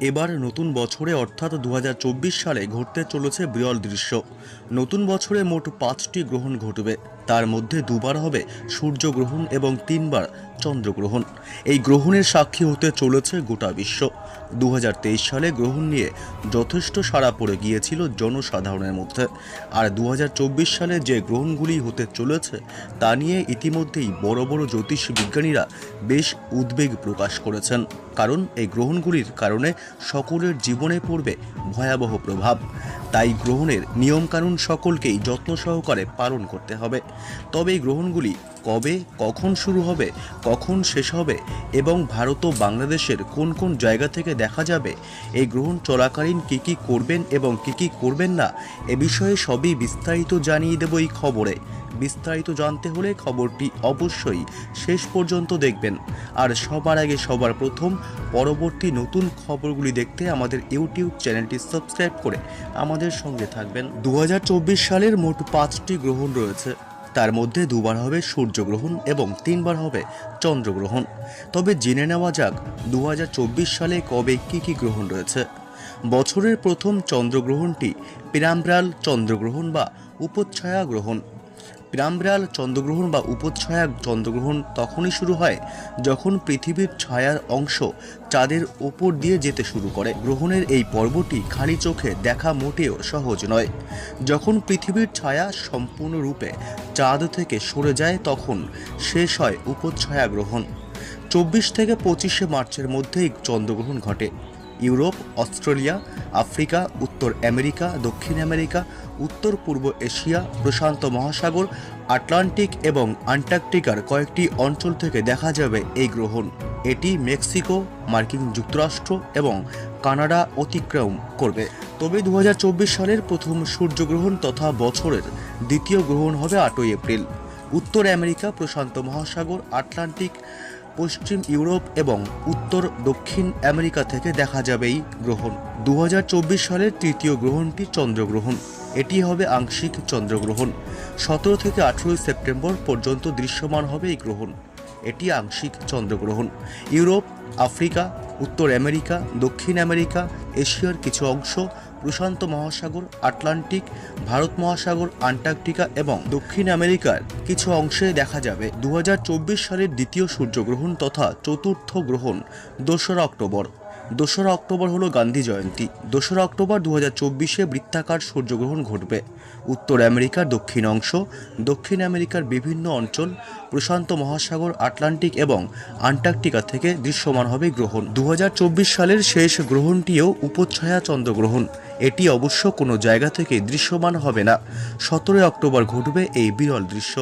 এবার নতুন বছরে অর্থাৎ 2024 সালে ঘটতে চলেছে বিরল দৃশ্য। নতুন বছরে মোট 5টি গ্রহণ ঘটবে। তার মধ্যে দুবার হবে সূর্যগ্রহণ এবং 3বার চন্দ্রগ্রহণ। এই গ্রহণের সাক্ষী হতে চলেছে গোটা বিশ্ব। 2023 সালে গ্রহণ নিয়ে যথেষ্ট সাড়া পড়ে গিয়েছিল জনসাধারণের মধ্যে। আর 2024 সালে যে গ্রহণগুলি হতে চলেছে তা নিয়ে ইতিমধ্যেই বড় বড় জ্যোতিষ বিজ্ঞানীরা বেশ উদ্বেগ প্রকাশ করেছেন। কারণ এই গ্রহণগুলির কারণে সকলের জীবনে পড়বে ভয়াবহ প্রভাব। তাই গ্রহণের নিয়মকানুন সকলকেই যত্ন সহকারে পালন করতে হবে। তবে এই গ্রহণগুলি কবে, কখন শুরু হবে, কখন শেষ হবে এবং ভারত ও বাংলাদেশের কোন কোন জায়গা থেকে দেখা যাবে, এই গ্রহণ চলাকালীন কী কী করবেন এবং কী কী করবেন না, এ বিষয়ে সবই বিস্তারিত জানিয়ে দেব এই খবরে। বিস্তারিত জানতে হলে খবরটি অবশ্যই শেষ পর্যন্ত দেখবেন। আর সবার আগে সবার প্রথম পরবর্তী নতুন খবরগুলি দেখতে আমাদের ইউটিউব চ্যানেলটি সাবস্ক্রাইব করে আমাদের সঙ্গে থাকবেন। 2024 সালের মোট 5টি গ্রহণ রয়েছে। তার মধ্যে দুবার হবে সূর্যগ্রহণ এবং 3বার হবে চন্দ্রগ্রহণ। তবে জেনে নেওয়া যাক 2024 সালে কবে কী কী গ্রহণ রয়েছে। বছরের প্রথম চন্দ্রগ্রহণটি পিরাম্বরাল চন্দ্রগ্রহণ বা উপচ্ছায়া গ্রহণ। পিরাম্বরাল চন্দ্রগ্রহণ বা উপচ্ছায়া চন্দ্রগ্রহণ তখনই শুরু হয় যখন পৃথিবীর ছায়ার অংশ চাঁদের ওপর দিয়ে যেতে শুরু করে। গ্রহণের এই পর্বটি খালি চোখে দেখা মোটেও সহজ নয়। যখন পৃথিবীর ছায়া সম্পূর্ণরূপে চাঁদ থেকে সরে যায় তখন শেষ হয় উপচ্ছায়া গ্রহণ। 24 থেকে 25 মার্চের মধ্যে এই চন্দ্রগ্রহণ ঘটে। ইউরোপ, অস্ট্রেলিয়া, আফ্রিকা, উত্তর আমেরিকা, দক্ষিণ আমেরিকা, উত্তর পূর্ব এশিয়া, প্রশান্ত মহাসাগর, আটলান্টিক এবং আন্টার্কটিকার কয়েকটি অঞ্চল থেকে দেখা যাবে এই গ্রহণ। এটি মেক্সিকো, মার্কিন যুক্তরাষ্ট্র এবং কানাডা অতিক্রম করবে। তবে 2024 সালের প্রথম সূর্যগ্রহণ তথা বছরের দ্বিতীয় গ্রহণ হবে 8ই এপ্রিল। উত্তর আমেরিকা, প্রশান্ত মহাসাগর, আটলান্টিক, পশ্চিম ইউরোপ এবং উত্তর দক্ষিণ আমেরিকা থেকে দেখা যাবে এই গ্রহণ। 2024 সালের তৃতীয় গ্রহণটি চন্দ্রগ্রহণ। এটি হবে আংশিক চন্দ্রগ্রহণ। 17 থেকে 18 সেপ্টেম্বর পর্যন্ত দৃশ্যমান হবে এই গ্রহণ। এটি আংশিক চন্দ্রগ্রহণ। ইউরোপ, আফ্রিকা, উত্তর আমেরিকা, দক্ষিণ আমেরিকা, এশিয়ার কিছু অংশ, প্রশান্ত মহাসাগর, আটলান্টিক, ভারত মহাসাগর, আন্টার্কটিকা এবং দক্ষিণ আমেরিকার কিছু অংশে দেখা যাবে। 2024 সালের দ্বিতীয় সূর্যগ্রহণ তথা চতুর্থ গ্রহণ 2রা অক্টোবর। 2রা অক্টোবর হলো গান্ধী জয়ন্তী। 2রা অক্টোবর 2024 বৃত্তাকার সূর্যগ্রহণ ঘটবে। উত্তর আমেরিকার দক্ষিণ অংশ, দক্ষিণ আমেরিকার বিভিন্ন অঞ্চল, প্রশান্ত মহাসাগর, আটলান্টিক এবং আন্টার্কটিকা থেকে দৃশ্যমান হবে গ্রহণ। 2024 সালের শেষ গ্রহণটিও উপচ্ছায়া চন্দ্রগ্রহণ। এটি অবশ্য কোনো জায়গা থেকে দৃশ্যমান হবে না। 17 অক্টোবর ঘটবে এই বিরল দৃশ্য।